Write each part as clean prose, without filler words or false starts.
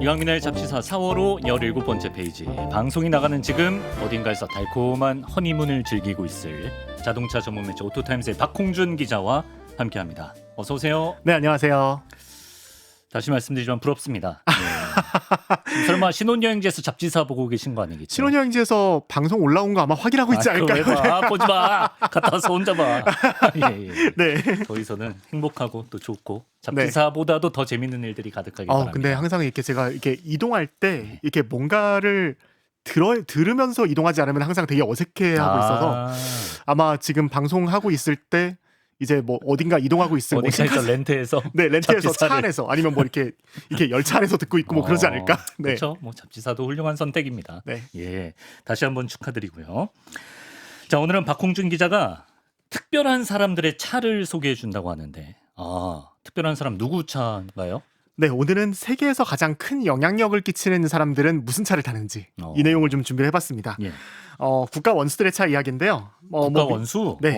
이강민의 잡지사 4월호 17번째 페이지. 방송이 나가는 지금 어딘가에서 달콤한 허니문을 즐기고 있을 자동차 전문 매체 오토타임스의 박홍준 기자와 함께합니다. 어서 오세요. 네, 안녕하세요. 다시 말씀드리지만 부럽습니다. 네. 설마 신혼여행지에서 잡지사 보고 계신 거 아니겠죠? 신혼여행지에서 방송 올라온 거 아마 확인하고 있지 않을까요? 보지 마. 갔다 와서 혼자 봐. 예, 예. 네. 저희서는 행복하고 또 좋고 잡지사보다도 더 재밌는 일들이 가득하길 바랍니다. 근데 항상 이렇게 제가 이렇게 이동할 때 이렇게 뭔가를 들으면서 이동하지 않으면 항상 되게 어색해하고 있어서 아마 지금 방송하고 있을 때 이제 뭐 어딘가 이동하고 있을 어디서 렌트해서 네, 렌트해서 잡지사를. 차 안에서 아니면 뭐 이렇게 열차 안에서 듣고 있고 뭐 그러지 않을까? 네. 그렇죠. 뭐 잡지사도 훌륭한 선택입니다. 네. 예, 다시 한번 축하드리고요. 자, 오늘은 박홍준 기자가 특별한 사람들의 차를 소개해 준다고 하는데, 특별한 사람 누구 차인가요? 네, 오늘은 세계에서 가장 큰 영향력을 끼치는 사람들은 무슨 차를 타는지 이 내용을 좀 준비를 해봤습니다. 예. 국가 원수들의 차 이야기인데요. 국가 원수? 네.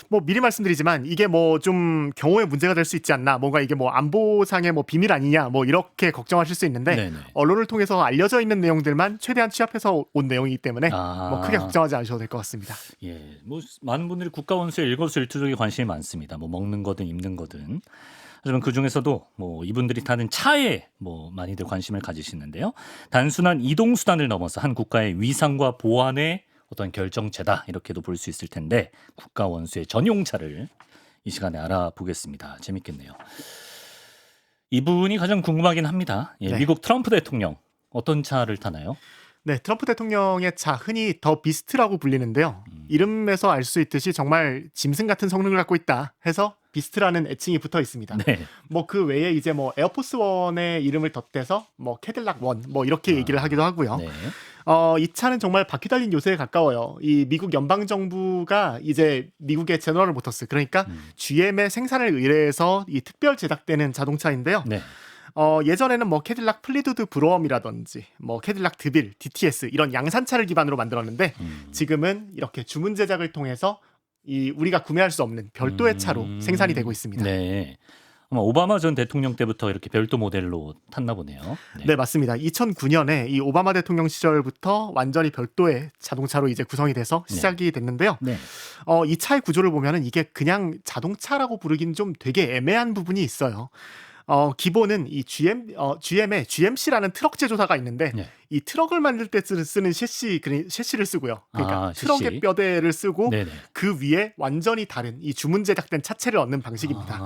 뭐 미리 말씀드리지만 이게 뭐 좀 경호에 문제가 될 수 있지 않나, 뭔가 이게 뭐 안보상의 뭐 비밀 아니냐, 뭐 이렇게 걱정하실 수 있는데 네네. 언론을 통해서 알려져 있는 내용들만 최대한 취합해서 온 내용이기 때문에 뭐 크게 걱정하지 않으셔도 될 것 같습니다. 예, 뭐 많은 분들이 국가 원수에 일거수일투족에 관심이 많습니다. 뭐 먹는 거든 입는 거든. 하지만 그 중에서도 뭐 이분들이 타는 차에 뭐 많이들 관심을 가지시는데요. 단순한 이동 수단을 넘어서 한 국가의 위상과 보안의 어떤 결정체다, 이렇게도 볼 수 있을 텐데 국가 원수의 전용차를 이 시간에 알아보겠습니다. 재밌겠네요. 이분이 가장 궁금하긴 합니다. 예, 네. 미국 트럼프 대통령 어떤 차를 타나요? 네, 트럼프 대통령의 차, 흔히 더 비스트라고 불리는데요. 이름에서 알 수 있듯이 정말 짐승 같은 성능을 갖고 있다 해서 비스트라는 애칭이 붙어 있습니다. 네. 뭐 그 외에 이제 뭐 에어포스 원의 이름을 덧대서 뭐 캐딜락 원 뭐 이렇게 얘기를 하기도 하고요. 네. 이 차는 정말 바퀴 달린 요새에 가까워요. 이 미국 연방 정부가 이제 미국의 제너럴 모터스, 그러니까 GM의 생산을 의뢰해서 이 특별 제작되는 자동차인데요. 네. 예전에는 뭐 캐딜락 플리두드 브로엄이라든지 뭐 캐딜락 드빌, DTS 이런 양산차를 기반으로 만들었는데 지금은 이렇게 주문 제작을 통해서 이 우리가 구매할 수 없는 별도의 차로 생산이 되고 있습니다. 네. 아마 오바마 전 대통령 때부터 이렇게 별도 모델로 탔나 보네요. 네, 맞습니다. 2009년에 이 오바마 대통령 시절부터 완전히 별도의 자동차로 이제 구성이 돼서 시작이 됐는데요. 네. 이 차의 구조를 보면은 이게 그냥 자동차라고 부르긴 좀 되게 애매한 부분이 있어요. 기본은 이 GM의 GMC라는 트럭 제조사가 있는데 네. 이 트럭을 만들 때 쓰는 셰시를 쓰고요. 그러니까 셰시. 트럭의 뼈대를 쓰고 네네. 그 위에 완전히 다른 이 주문 제작된 차체를 얻는 방식입니다.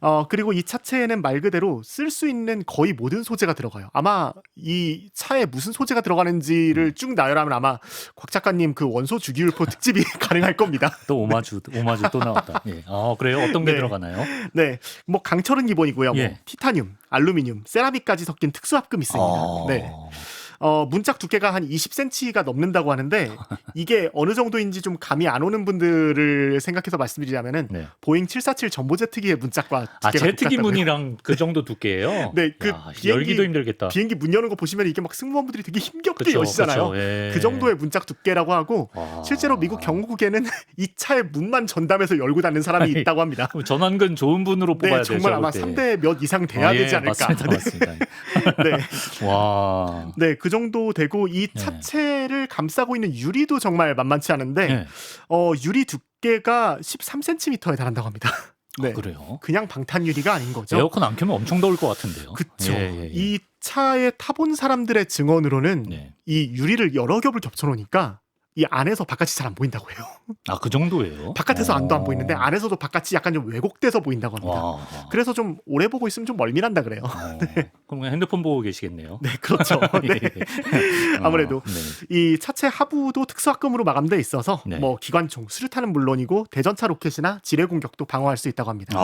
아, 그리고 이 차체에는 말 그대로 쓸 수 있는 거의 모든 소재가 들어가요. 아마 이 차에 무슨 소재가 들어가는지를 쭉 나열하면 아마 곽 작가님 그 원소 주기율표 특집이 가능할 겁니다. 또 오마주 또 나왔다. 예. 그래요? 어떤 게 네. 들어가나요? 네, 뭐 강철은 기본이고요. 예. 뭐 티타늄, 알루미늄, 세라믹까지 섞인 특수합금이 있습니다. 네. 문짝 두께가 한 20cm가 넘는다고 하는데 이게 어느 정도인지 좀 감이 안 오는 분들을 생각해서 말씀드리자면은 네. 보잉 747 전보 제트기의 문짝과 두께가 제트기 똑같다고요. 문이랑 그 정도 두께예요? 네, 그 야, 열기도 힘들겠다. 비행기 문 여는 거 보시면 이게 막 승무원분들이 되게 힘겹게 그쵸, 여시잖아요. 그쵸, 예. 그 정도의 문짝 두께라고 하고 와. 실제로 미국 경호국에는 이 차의 문만 전담해서 열고 닫는 사람이 아니, 있다고 합니다. 그럼 전완근 좋은 분으로 뽑아야 네, 되죠. 정말 아마 3대 몇 이상 돼야 되지 않을까. 맞습니다. 네. 와. 네, 그 정도 되고 이 차체를 감싸고 있는 유리도 정말 만만치 않은데 네. 유리 두께가 13cm에 달한다고 합니다. 네. 그래요? 그냥 방탄 유리가 아닌 거죠. 에어컨 안 켜면 엄청 더울 것 같은데요. 그렇죠. 예. 이 차에 타본 사람들의 증언으로는 네. 이 유리를 여러 겹을 겹쳐 놓으니까 이 안에서 바깥이 잘 안 보인다고 해요. 그 정도예요? 바깥에서 안도 안 보이는데 안에서도 바깥이 약간 좀 왜곡돼서 보인다고 합니다. 와. 그래서 좀 오래 보고 있으면 좀 멀미난다 그래요. 그럼 그냥 핸드폰 보고 계시겠네요. 네, 그렇죠. 네. 아무래도 네. 이 차체 하부도 특수합금으로 마감돼 있어서 네. 뭐 기관총, 수류탄은 물론이고 대전차 로켓이나 지뢰 공격도 방어할 수 있다고 합니다.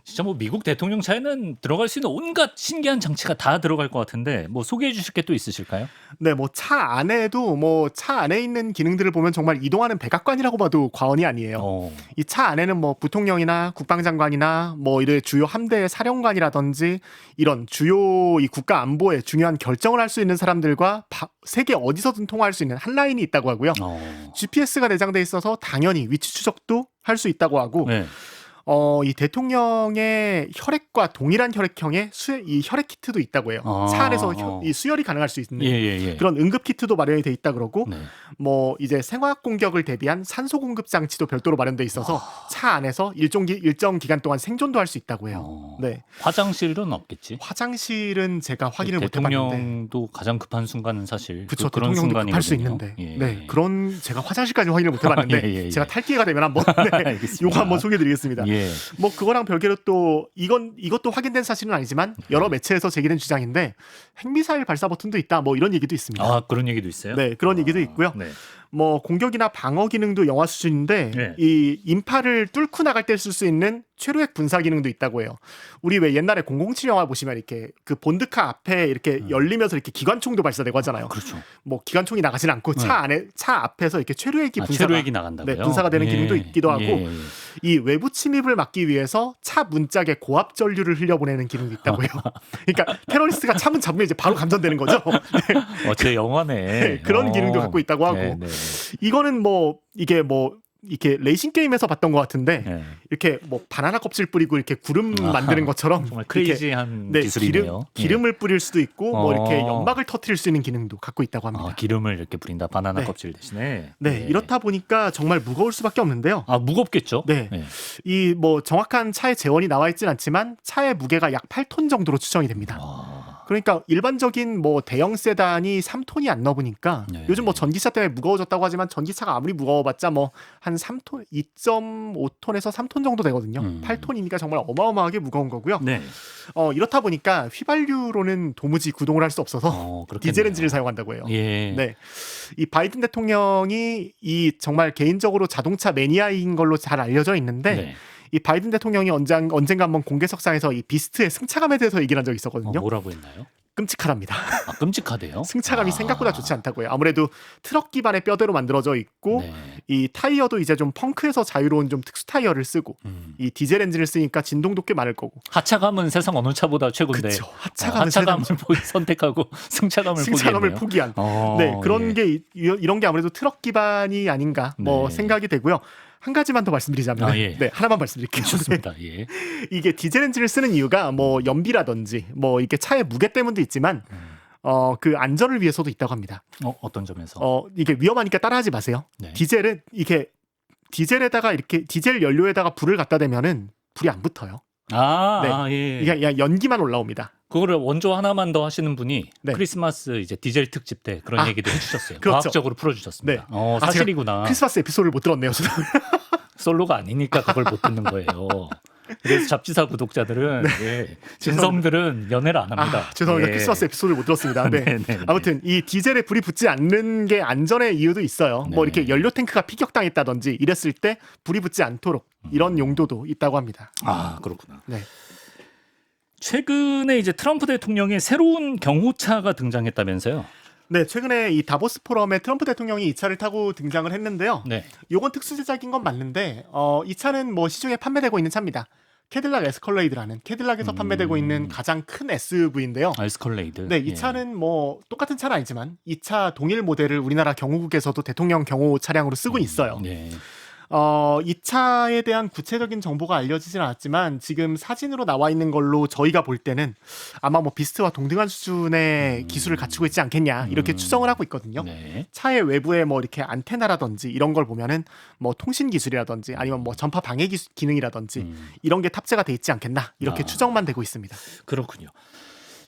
진짜 뭐 미국 대통령 차에는 들어갈 수 있는 온갖 신기한 장치가 다 들어갈 것 같은데 뭐 소개해 주실 게 또 있으실까요? 네, 뭐 차 안에도 뭐 차 안에 있는 기능들을 보면 정말 이동하는 백악관이라고 봐도 과언이 아니에요. 이 차 안에는 뭐 부통령이나 국방장관이나 뭐 이런 주요 함대의 사령관이라든지 이런 주요 이 국가 안보에 중요한 결정을 할 수 있는 사람들과 세계 어디서든 통화할 수 있는 한 라인이 있다고 하고요. GPS가 내장돼 있어서 당연히 위치 추적도 할 수 있다고 하고 네. 이 대통령의 혈액과 동일한 혈액형의 이 혈액 키트도 있다고 해요. 차 안에서 이 수혈이 가능할 수 있는 그런 응급 키트도 마련이 돼 있다 그러고 네. 뭐 이제 생화학 공격을 대비한 산소 공급 장치도 별도로 마련돼 있어서 차 안에서 일정 기간 동안 생존도 할 수 있다고 해요. 네. 화장실은 없겠지? 화장실은 제가 확인을 못 해봤는데. 대통령도 가장 급한 순간은 사실 그쵸, 그런 대통령도 순간이거든요. 급할 수 있는데. 예. 네, 그런 제가 화장실까지 확인을 못 해봤는데 제가 탈 기회가 되면 한번 요거 한번 소개드리겠습니다. 예. 뭐 그거랑 별개로 또 이것도 확인된 사실은 아니지만 여러 매체에서 제기된 주장인데 핵미사일 발사 버튼도 있다. 뭐 이런 얘기도 있습니다. 아, 그런 얘기도 있어요? 네, 그런 얘기도 있고요. 네. 뭐 공격이나 방어 기능도 영화 수준인데 네. 이 인파를 뚫고 나갈 때 쓸 수 있는 최루액 분사 기능도 있다고 해요. 우리 왜 옛날에 007 영화 보시면 이렇게 그 본드카 앞에 이렇게 열리면서 이렇게 기관총도 발사되고 하잖아요. 그렇죠. 뭐 기관총이 나가진 않고 차 앞에서 이렇게 최루액이 최루액이 나간다고요? 네, 분사가 되는 기능도 있기도 하고 이 외부 침입을 막기 위해서 차 문짝에 고압 전류를 흘려보내는 기능도 있다고 해요. 그러니까 테러리스트가 차 문 잡으면 이제 바로 감전되는 거죠. 네. 제 영화네. 네, 그런 기능도 갖고 있다고 하고 네. 이거는 뭐 이렇게 레이싱 게임에서 봤던 것 같은데 이렇게 뭐 바나나 껍질 뿌리고 이렇게 구름 만드는 것처럼 정말 크레이지한 기술이네요. 기름을 뿌릴 수도 있고 뭐 이렇게 연막을 터트릴 수 있는 기능도 갖고 있다고 합니다. 기름을 이렇게 뿌린다. 바나나 껍질 대신에. 네, 이렇다 보니까 정말 무거울 수밖에 없는데요. 무겁겠죠. 네. 이 뭐 정확한 차의 재원이 나와 있진 않지만 차의 무게가 약 8톤 정도로 추정이 됩니다. 그러니까 일반적인 뭐 대형 세단이 3톤이 안 넘으니까 요즘 뭐 전기차 때문에 무거워졌다고 하지만 전기차가 아무리 무거워봤자 뭐 한 3톤, 2.5톤에서 3톤 정도 되거든요. 8톤이니까 정말 어마어마하게 무거운 거고요. 네. 이렇다 보니까 휘발유로는 도무지 구동을 할 수 없어서 디젤 엔진을 사용한다고 해요. 네. 이 바이든 대통령이 이 정말 개인적으로 자동차 매니아인 걸로 잘 알려져 있는데 이 바이든 대통령이 언젠가 한번 공개석상에서 이 비스트의 승차감에 대해서 얘기를 한 적이 있었거든요. 뭐라고 했나요? 끔찍하답니다. 끔찍하대요? 승차감이 생각보다 좋지 않다고 해요. 아무래도 트럭 기반의 뼈대로 만들어져 있고 이 타이어도 이제 좀 펑크에서 자유로운 좀 특수 타이어를 쓰고 이 디젤 엔진을 쓰니까 진동도 꽤 많을 거고 하차감은 세상 어느 차보다 최고인데 그쵸. 하차감을 선택하고 승차감을 포기한 네, 그런 게 이런 게 아무래도 트럭 기반이 아닌가 뭐 생각이 되고요. 한 가지만 더 말씀드리자면 네, 하나만 말씀드릴게요. 좋습니다. 이게 디젤 엔진을 쓰는 이유가 뭐 연비라든지 뭐 이렇게 차의 무게 때문도 있지만 그 안전을 위해서도 있다고 합니다. 어떤 점에서? 이게 위험하니까 따라하지 마세요. 디젤은 이게 디젤에다가 이렇게 디젤 연료에다가 불을 갖다 대면은 불이 안 붙어요. 이게 그냥 연기만 올라옵니다. 그거를 원조 하나만 더 하시는 분이 크리스마스 이제 디젤 특집 때 그런 얘기도 해주셨어요. 그렇죠. 과학적으로 풀어주셨습니다. 사실이구나. 크리스마스 에피소드를 못 들었네요. 솔로가 아니니까 그걸 못 듣는 거예요. 그래서 잡지사 구독자들은 진섬들은 연애를 안 합니다. 죄송합니다. 크리스마스 에피소드를 못 들었습니다. 아무튼 이 디젤에 불이 붙지 않는 게 안전의 이유도 있어요. 뭐 이렇게 연료 탱크가 피격당했다든지 이랬을 때 불이 붙지 않도록 이런 용도도 있다고 합니다. 그렇구나. 네. 최근에 이제 트럼프 대통령의 새로운 경호차가 등장했다면서요? 네, 최근에 이 다보스 포럼에 트럼프 대통령이 이 차를 타고 등장을 했는데요. 요건 특수 제작인 건 맞는데 이 차는 뭐 시중에 판매되고 있는 차입니다. 캐딜락 에스컬레이드라는 캐딜락에서 판매되고 있는 가장 큰 SUV인데요. 에스컬레이드. 네, 이 차는 뭐 똑같은 차는 아니지만 이 차 동일 모델을 우리나라 경호국에서도 대통령 경호 차량으로 쓰고 있어요. 이 차에 대한 구체적인 정보가 알려지진 않았지만 지금 사진으로 나와 있는 걸로 저희가 볼 때는 아마 뭐 비스트와 동등한 수준의 기술을 갖추고 있지 않겠냐 이렇게 추정을 하고 있거든요. 차의 외부에 뭐 이렇게 안테나라든지 이런 걸 보면은 뭐 통신 기술이라든지 아니면 뭐 전파 방해 기능이라든지 이런 게 탑재가 돼 있지 않겠나 이렇게 추정만 되고 있습니다. 그렇군요.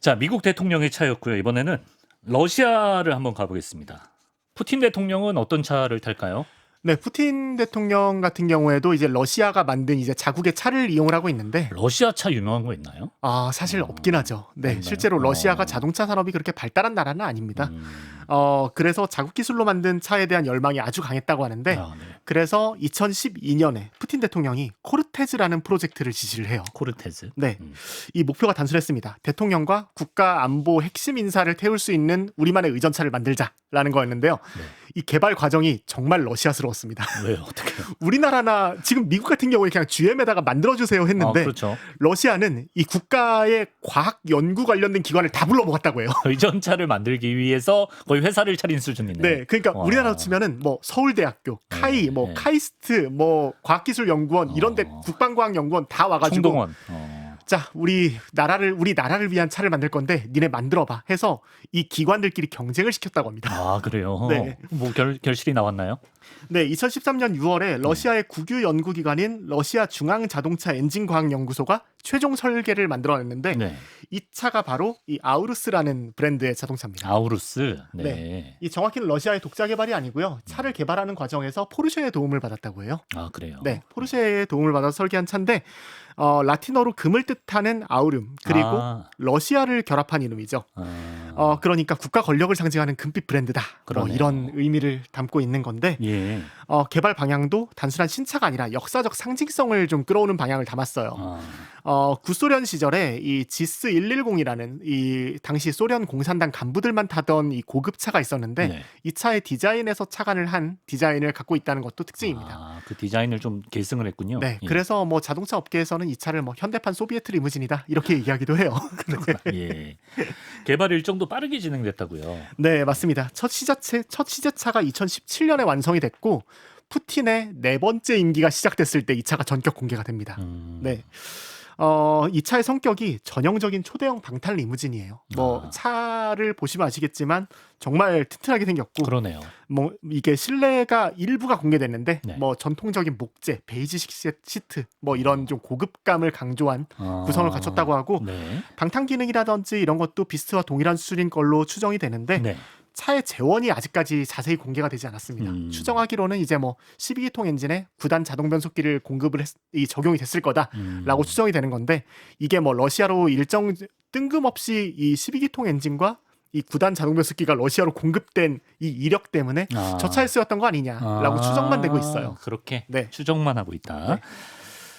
자, 미국 대통령의 차였고요. 이번에는 러시아를 한번 가보겠습니다. 푸틴 대통령은 어떤 차를 탈까요? 네, 푸틴 대통령 같은 경우에도 이제 러시아가 만든 이제 자국의 차를 이용을 하고 있는데 러시아 차 유명한 거 있나요? 사실 없긴 하죠. 네, 실제로 러시아가 자동차 산업이 그렇게 발달한 나라는 아닙니다. 그래서 자국 기술로 만든 차에 대한 열망이 아주 강했다고 하는데 그래서 2012년에 푸틴 대통령이 코르테즈라는 프로젝트를 지시를 해요. 코르테즈? 네, 이 목표가 단순했습니다. 대통령과 국가 안보 핵심 인사를 태울 수 있는 우리만의 의전차를 만들자라는 라는 거였는데요. 네. 이 개발 과정이 정말 러시아스러웠습니다. 왜요? 어떻게요? 우리나라나 지금 미국 같은 경우에 그냥 GM에다가 만들어주세요 했는데 그렇죠. 러시아는 이 국가의 과학 연구 관련된 기관을 다 불러 모았다고 해요. 의전차를 만들기 위해서 거의 회사를 차린 수준이네. 네, 그러니까 와. 우리나라로 치면은 뭐 서울대학교, 카이, 뭐 네. 카이스트, 뭐 과학기술연구원 이런데 국방과학연구원 다 와가지고 총동원. 자, 우리 나라를 위한 차를 만들 건데 니네 만들어봐 해서 이 기관들끼리 경쟁을 시켰다고 합니다. 아 그래요? 네. 뭐 결실이 나왔나요? 네, 2013년 6월에 러시아의 국유 연구기관인 러시아 중앙자동차 엔진과학연구소가 최종 설계를 만들어냈는데 네. 이 차가 바로 이 아우루스라는 브랜드의 자동차입니다. 아우루스. 네. 네. 이 정확히는 러시아의 독자 개발이 아니고요. 차를 개발하는 과정에서 포르쉐의 도움을 받았다고 해요. 아 그래요? 네, 포르쉐의 도움을 받아서 설계한 차인데 라틴어로 금을 뜻하는 아우름 그리고 러시아를 결합한 이름이죠. 그러니까 국가 권력을 상징하는 금빛 브랜드다. 뭐 이런 의미를 담고 있는 건데 예. 개발 방향도 단순한 신차가 아니라 역사적 상징성을 좀 끌어오는 방향을 담았어요. 구소련 시절에 이 지스 110이라는 이 당시 소련 공산당 간부들만 타던 이 고급차가 있었는데 네. 이 차의 디자인에서 착안을 한 디자인을 갖고 있다는 것도 특징입니다. 그 디자인을 좀 계승을 했군요. 네, 예. 그래서 뭐 자동차 업계에서는 이 차를 뭐 현대판 소비에트 리무진이다 이렇게 얘기하기도 해요. 예. 개발 일정도 빠르게 진행됐다고요. 네, 맞습니다. 첫 시제차가 2017년에 완성이 됐고 푸틴의 네 번째 임기가 시작됐을 때 이 차가 전격 공개가 됩니다. 네. 이 차의 성격이 전형적인 초대형 방탄 리무진이에요. 뭐 차를 보시면 아시겠지만 정말 튼튼하게 생겼고, 그러네요. 뭐 이게 실내가 일부가 공개됐는데, 네. 뭐 전통적인 목재, 베이지식 시트, 뭐 이런 좀 고급감을 강조한 구성을 갖췄다고 하고, 네. 방탄 기능이라든지 이런 것도 비스트와 동일한 수준인 걸로 추정이 되는데. 네. 차의 재원이 아직까지 자세히 공개가 되지 않았습니다. 추정하기로는 이제 뭐 12기통 엔진에 9단 자동 변속기를 적용이 됐을 거다라고 추정이 되는 건데 이게 뭐 러시아로 일정 뜬금없이 이 12기통 엔진과 이 9단 자동 변속기가 러시아로 공급된 이 이력 때문에 저 차에 쓰였던 거 아니냐라고 추정만 되고 있어요. 그렇게 네. 추정만 하고 있다. 네.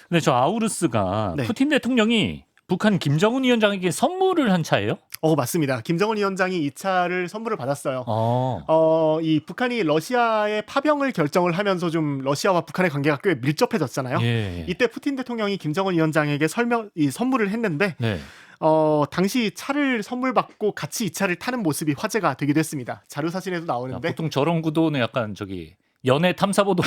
근데 저 아우루스가 네. 푸틴 대통령이 북한 김정은 위원장에게 선물을 한 차예요? 맞습니다. 김정은 위원장이 이 차를 선물을 받았어요. 이 북한이 러시아의 파병을 결정을 하면서 좀 러시아와 북한의 관계가 꽤 밀접해졌잖아요. 예. 이때 푸틴 대통령이 김정은 위원장에게 선물을 했는데 네. 당시 차를 선물 받고 같이 이 차를 타는 모습이 화제가 되기도 했습니다. 자료 사진에도 나오는데 보통 저런 구도는 약간 연애 탐사보도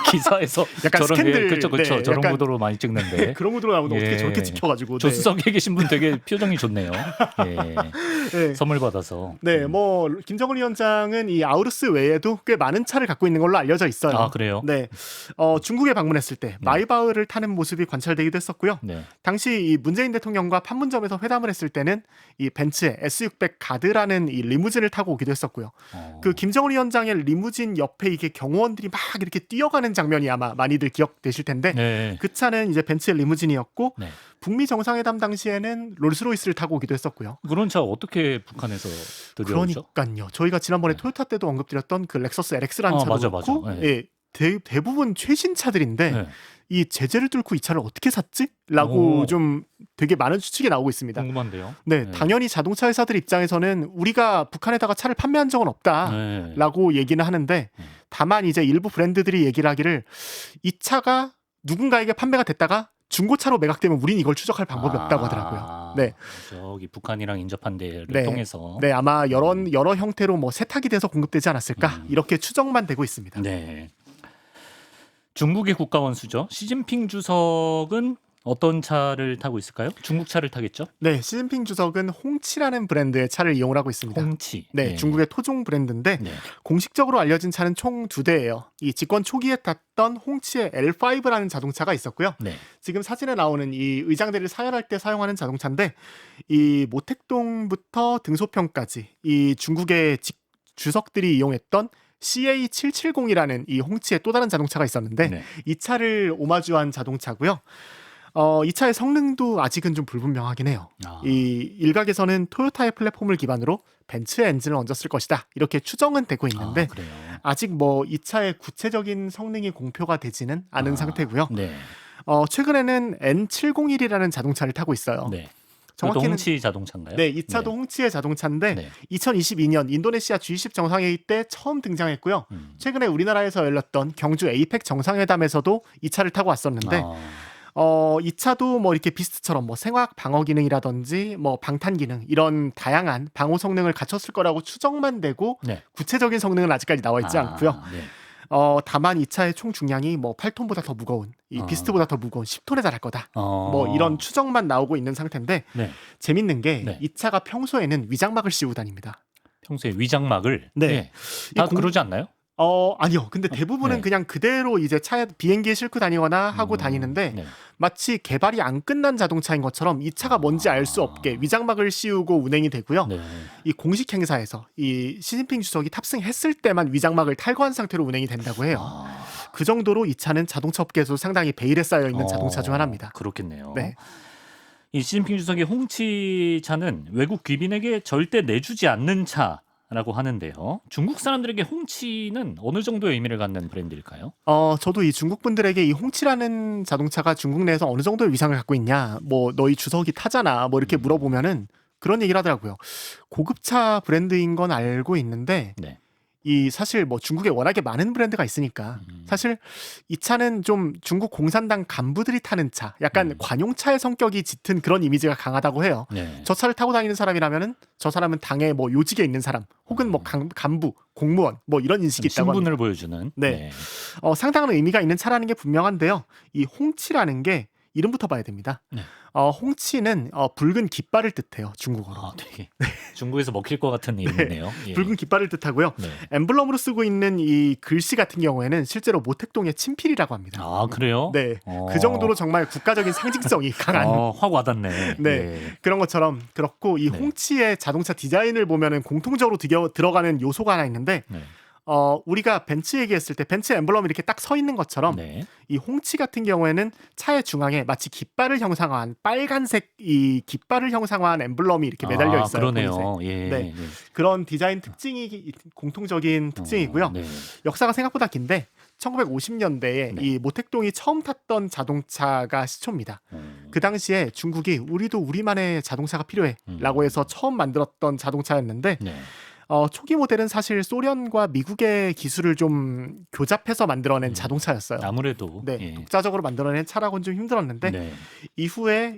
기사에서 약간 저런 스캔들, 그렇죠. 네, 저런 약간 구도로 많이 찍는데 그런 구도로 나오는데 어떻게 저렇게 찍혀가지고 조수석에 계신 분 되게 표정이 좋네요. 예. 네. 선물 받아서. 네, 뭐 김정은 위원장은 이 아우루스 외에도 꽤 많은 차를 갖고 있는 걸로 알려져 있어요. 아 그래요? 네, 중국에 방문했을 때 마이바흐를 타는 모습이 관찰되기도 했었고요. 네. 당시 이 문재인 대통령과 판문점에서 회담을 했을 때는 이 벤츠의 S600 가드라는 이 리무진을 타고 오기도 했었고요. 그 김정은 위원장의 리무진 옆에 이게 경호원들이 막 이렇게 뛰어가는 장면이 아마 많이들 기억되실 텐데 네. 그 차는 이제 벤츠의 리무진이었고 네. 북미 정상회담 당시에는 롤스로이스를 타고 오기도 했었고요. 그런 차 어떻게 북한에서 들여오죠? 그러니까요. 저희가 지난번에 토요타 때도 언급드렸던 그 렉서스 LX라는 차도 맞아, 그렇고 맞아. 예, 대부분 최신 차들인데 네. 이 제재를 뚫고 이 차를 어떻게 샀지? 라고 좀 되게 많은 추측이 나오고 있습니다. 궁금한데요. 네, 당연히 자동차 회사들 입장에서는 우리가 북한에다가 차를 판매한 적은 없다라고 얘기는 하는데 다만 이제 일부 브랜드들이 얘기를 하기를 이 차가 누군가에게 판매가 됐다가 중고차로 매각되면 우린 이걸 추적할 방법이 없다고 하더라고요. 네, 저기 북한이랑 인접한 데를 네. 통해서. 네, 아마 여러 형태로 뭐 세탁이 돼서 공급되지 않았을까 이렇게 추정만 되고 있습니다. 네. 중국의 국가 원수죠. 시진핑 주석은 어떤 차를 타고 있을까요? 중국 차를 타겠죠? 네, 시진핑 주석은 홍치라는 브랜드의 차를 이용을 하고 있습니다. 홍치. 네, 중국의 토종 브랜드인데 네. 공식적으로 알려진 차는 총 2대예요. 이 집권 초기에 탔던 홍치의 L5라는 자동차가 있었고요. 네. 지금 사진에 나오는 이 의장대를 사열할 때 사용하는 자동차인데 이 모택동부터 등소평까지 이 중국의 주석들이 이용했던 CA770이라는 이 홍치의 또 다른 자동차가 있었는데 네. 이 차를 오마주한 자동차고요. 이 차의 성능도 아직은 좀 불분명하긴 해요. 이 일각에서는 토요타의 플랫폼을 기반으로 벤츠의 엔진을 얹었을 것이다. 이렇게 추정은 되고 있는데 그래요. 아직 뭐 이 차의 구체적인 성능이 공표가 되지는 않은 상태고요. 네. 최근에는 N701이라는 자동차를 타고 있어요. 네. 정확히는 홍치 자동차인가요? 네, 이 차도 홍치의 자동차인데 네. 2022년 인도네시아 G20 정상회의 때 처음 등장했고요. 최근에 우리나라에서 열렸던 경주 에이펙 정상회담에서도 이 차를 타고 왔었는데 이 차도 뭐 이렇게 비스트처럼 뭐 생화학 방어 기능이라든지 뭐 방탄 기능 이런 다양한 방호 성능을 갖췄을 거라고 추정만 되고 네. 구체적인 성능은 아직까지 나와 있지 않고요. 네. 다만 이 차의 총 중량이 뭐 8톤보다 더 무거운 이 비스트보다 더 무거운 10톤에 달할 거다. 뭐 이런 추정만 나오고 있는 상태인데 네. 재밌는 게 네. 이 차가 평소에는 위장막을 씌우고 다닙니다. 평소에 위장막을 네. 다 그러지 않나요? 아니요. 근데 대부분은 네. 그냥 그대로 이제 차에 비행기에 싣고 다니거나 하고 다니는데 네. 마치 개발이 안 끝난 자동차인 것처럼 이 차가 뭔지 알 수 없게 위장막을 씌우고 운행이 되고요. 네. 이 공식 행사에서 이 시진핑 주석이 탑승했을 때만 위장막을 탈거한 상태로 운행이 된다고 해요. 그 정도로 이 차는 자동차 업계에서 상당히 베일에 쌓여 있는 자동차 중 하나입니다. 그렇겠네요. 네. 이 시진핑 주석의 홍치 차는 외국 귀빈에게 절대 내주지 않는 차라고 하는데요. 중국 사람들에게 홍치는 어느 정도의 의미를 갖는 브랜드일까요? 저도 이 중국 분들에게 이 홍치라는 자동차가 중국 내에서 어느 정도의 위상을 갖고 있냐, 뭐 너희 주석이 타잖아, 뭐 이렇게 물어보면은 그런 얘기를 하더라고요. 고급차 브랜드인 건 알고 있는데 네. 이 사실 뭐 중국에 워낙에 많은 브랜드가 있으니까 사실 이 차는 좀 중국 공산당 간부들이 타는 차, 약간 관용차의 성격이 짙은 그런 이미지가 강하다고 해요. 네. 저 차를 타고 다니는 사람이라면은 저 사람은 당의 뭐 요직에 있는 사람, 혹은 뭐 간부, 공무원 뭐 이런 인식이 있다고 합니다. 신분을 보여주는. 네. 상당한 의미가 있는 차라는 게 분명한데요. 이 홍치라는 게 이름부터 봐야 됩니다. 네. 홍치는 붉은 깃발을 뜻해요. 중국어로. 되게 중국에서 먹힐 것 같은 이름이네요. 예. 붉은 깃발을 뜻하고요. 네. 엠블럼으로 쓰고 있는 이 글씨 같은 경우에는 실제로 모택동의 친필이라고 합니다. 아, 그래요? 네. 그 정도로 정말 국가적인 상징성이 강한. 확 와닿네. 네. 예. 그런 것처럼 그렇고 이 네. 홍치의 자동차 디자인을 보면은 공통적으로 들어가는 요소가 하나 있는데 네. 우리가 벤츠 얘기했을 때 벤츠 엠블럼이 이렇게 딱 서 있는 것처럼 네. 이 홍치 같은 경우에는 차의 중앙에 마치 깃발을 형상화한 빨간색 이 깃발을 형상화한 엠블럼이 이렇게 매달려 있어요. 그러네요. 예. 네. 그런 디자인 특징이 공통적인 특징이고요. 네. 역사가 생각보다 긴데 1950년대에 네. 이 모택동이 처음 탔던 자동차가 시초입니다. 그 당시에 중국이 우리도 우리만의 자동차가 필요해라고 해서 처음 만들었던 자동차였는데 네. 초기 모델은 사실 소련과 미국의 기술을 좀 교잡해서 만들어낸 자동차였어요. 아무래도 네, 예. 독자적으로 만들어낸 차라고는 좀 힘들었는데 네. 이후에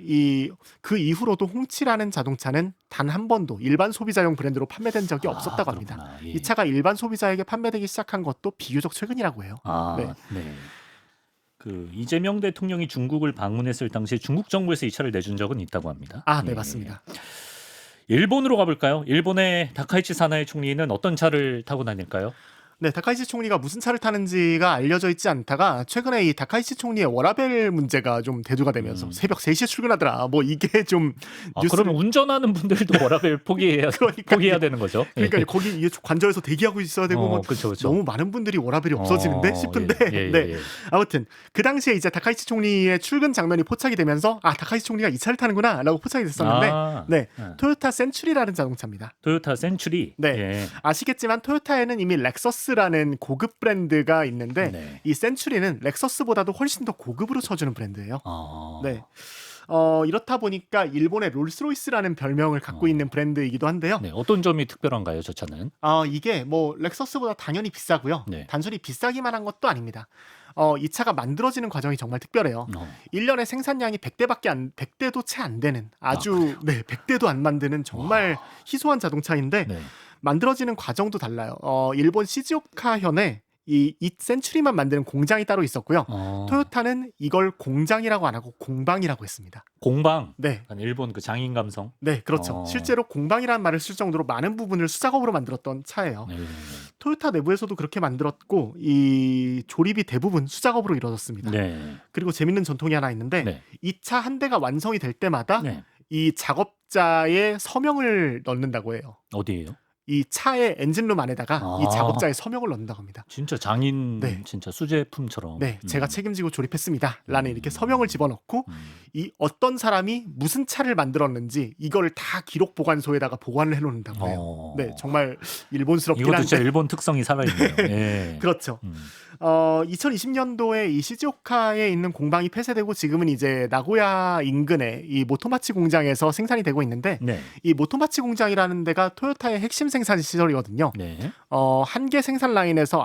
그 이후로도 홍치라는 자동차는 단 한 번도 일반 소비자용 브랜드로 판매된 적이 없었다고 합니다. 그렇구나. 예. 이 차가 일반 소비자에게 판매되기 시작한 것도 비교적 최근이라고 해요. 네. 그 이재명 대통령이 중국을 방문했을 당시에 중국 정부에서 이 차를 내준 적은 있다고 합니다. 네, 맞습니다. 일본으로 가볼까요? 일본의 다카이치 사나이 총리는 어떤 차를 타고 다닐까요? 네, 다카이치 총리가 무슨 차를 타는지가 알려져 있지 않다가 최근에 이 다카이치 총리의 워라밸 문제가 좀 대두가 되면서 새벽 3시에 출근하더라. 뭐 이게 좀 그러면 운전하는 분들도 워라밸 포기해야 되는 거죠? 그러니까 거기 이게 관저에서 대기하고 있어야 되고 뭐 그쵸. 너무 많은 분들이 워라밸이 없어지는데 싶은데 예. 아무튼 그 당시에 이제 다카이치 총리의 출근 장면이 포착이 되면서 다카이치 총리가 이 차를 타는구나라고 포착이 됐었는데 토요타 센츄리라는 자동차입니다. 토요타 센츄리. 네. 예. 아시겠지만 토요타에는 이미 렉서스라는 고급 브랜드가 있는데 네. 이 센츄리는 렉서스보다도 훨씬 더 고급으로 쳐주는 브랜드예요. 네. 이렇다 보니까 일본의 롤스로이스라는 별명을 갖고 있는 브랜드이기도 한데요. 네. 어떤 점이 특별한가요, 저 차는? 이게 뭐 렉서스보다 당연히 비싸고요. 네. 단순히 비싸기만 한 것도 아닙니다. 이 차가 만들어지는 과정이 정말 특별해요. 1년에 생산량이 100대도 채 안 되는 아주 100대도 안 만드는 정말 희소한 자동차인데 네. 만들어지는 과정도 달라요. 일본 시즈오카현에 이 센츄리만 만드는 공장이 따로 있었고요. 토요타는 이걸 공장이라고 안 하고 공방이라고 했습니다. 공방. 네. 일본 그 장인 감성. 네, 그렇죠. 실제로 공방이라는 말을 쓸 정도로 많은 부분을 수작업으로 만들었던 차예요. 네. 토요타 내부에서도 그렇게 만들었고 이 조립이 대부분 수작업으로 이루어졌습니다. 네. 그리고 재밌는 전통이 하나 있는데 네. 이 차 한 대가 완성이 될 때마다 네. 이 작업자의 서명을 넣는다고 해요. 어디예요? 이 차의 엔진룸 안에다가 아. 이 작업자의 서명을 넣는다고 합니다. 진짜 장인 네. 진짜 수제품처럼. 네, 제가 책임지고 조립했습니다. 라는 이렇게 서명을 집어넣고 이 어떤 사람이 무슨 차를 만들었는지 이거를 다 기록 보관소에다가 보관을 해놓는다고 해요. 네, 정말 일본스럽긴 이것도 한데. 진짜 일본 특성이 살아있네요. 예. 그렇죠. 2020년도에 이 시즈오카에 있는 공방이 폐쇄되고 지금은 이제 나고야 인근의 이 모토마치 공장에서 생산이 되고 있는데 네. 이 모토마치 공장이라는 데가 토요타의 핵심 생산 시설이거든요. 네. 한 개 생산 라인에서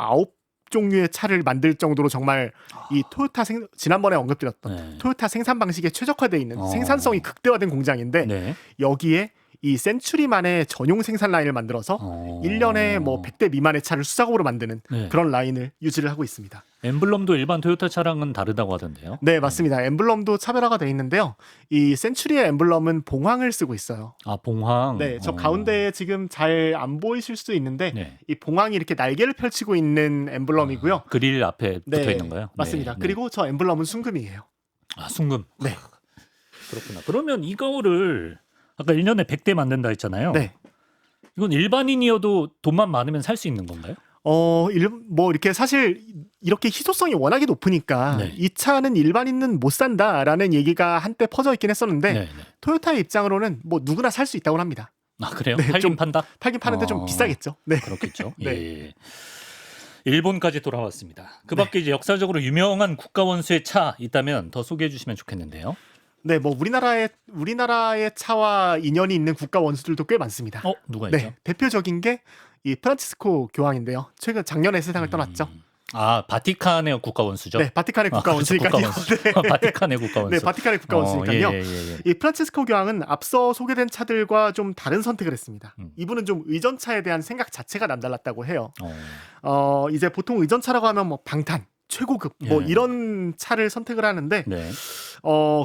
9종류의 차를 만들 정도로 정말 이 토요타 지난번에 언급드렸던 네. 토요타 생산 방식에 최적화되어 있는 생산성이 극대화된 공장인데 네. 여기에 이 센츄리만의 전용 생산 라인을 만들어서 1년에 뭐 100대 미만의 차를 수작업으로 만드는 네. 그런 라인을 유지를 하고 있습니다. 엠블럼도 일반 토요타 차량은 다르다고 하던데요. 네, 맞습니다. 엠블럼도 차별화가 돼 있는데요. 이 센츄리의 엠블럼은 봉황을 쓰고 있어요. 아, 봉황. 네, 저 가운데에 지금 잘 안 보이실 수도 있는데 네. 이 봉황이 이렇게 날개를 펼치고 있는 엠블럼이고요. 그릴 앞에 네, 붙어 있는 거요? 맞습니다. 네. 그리고 저 엠블럼은 순금이에요. 아, 순금. 네. 그렇구나. 그러면 이거를 아까 1년에 100대 만든다 했잖아요. 네. 이건 일반인이어도 돈만 많으면 살 수 있는 건가요? 뭐 이렇게 사실 이렇게 희소성이 워낙에 높으니까 네. 이 차는 일반인은 못 산다라는 얘기가 한때 퍼져 있긴 했었는데 네. 토요타의 입장으로는 뭐 누구나 살 수 있다고 합니다. 아, 그래요? 네, 팔긴 좀 판다? 팔긴 파는데 좀 비싸겠죠. 네. 그렇겠죠. 네. 예. 일본까지 돌아왔습니다. 그 밖에 이제 역사적으로 유명한 국가 원수의 차 있다면 더 소개해 주시면 좋겠는데요. 네, 뭐 우리나라의 차와 인연이 있는 국가 원수들도 꽤 많습니다. 누가 있죠? 네, 대표적인 게 이 프란치스코 교황인데요. 최근 작년에 세상을 떠났죠. 아, 바티칸의 국가 원수죠? 네, 바티칸의 국가 그렇죠, 원수니까요. 국가 원수. 네. 바티칸의 국가 원수. 네, 바티칸의 국가 원수니까요. 예. 이 프란치스코 교황은 앞서 소개된 차들과 좀 다른 선택을 했습니다. 이분은 좀 의전차에 대한 생각 자체가 남달랐다고 해요. 이제 보통 의전차라고 하면 뭐 방탄, 최고급 뭐 예. 이런 차를 선택을 하는데 네.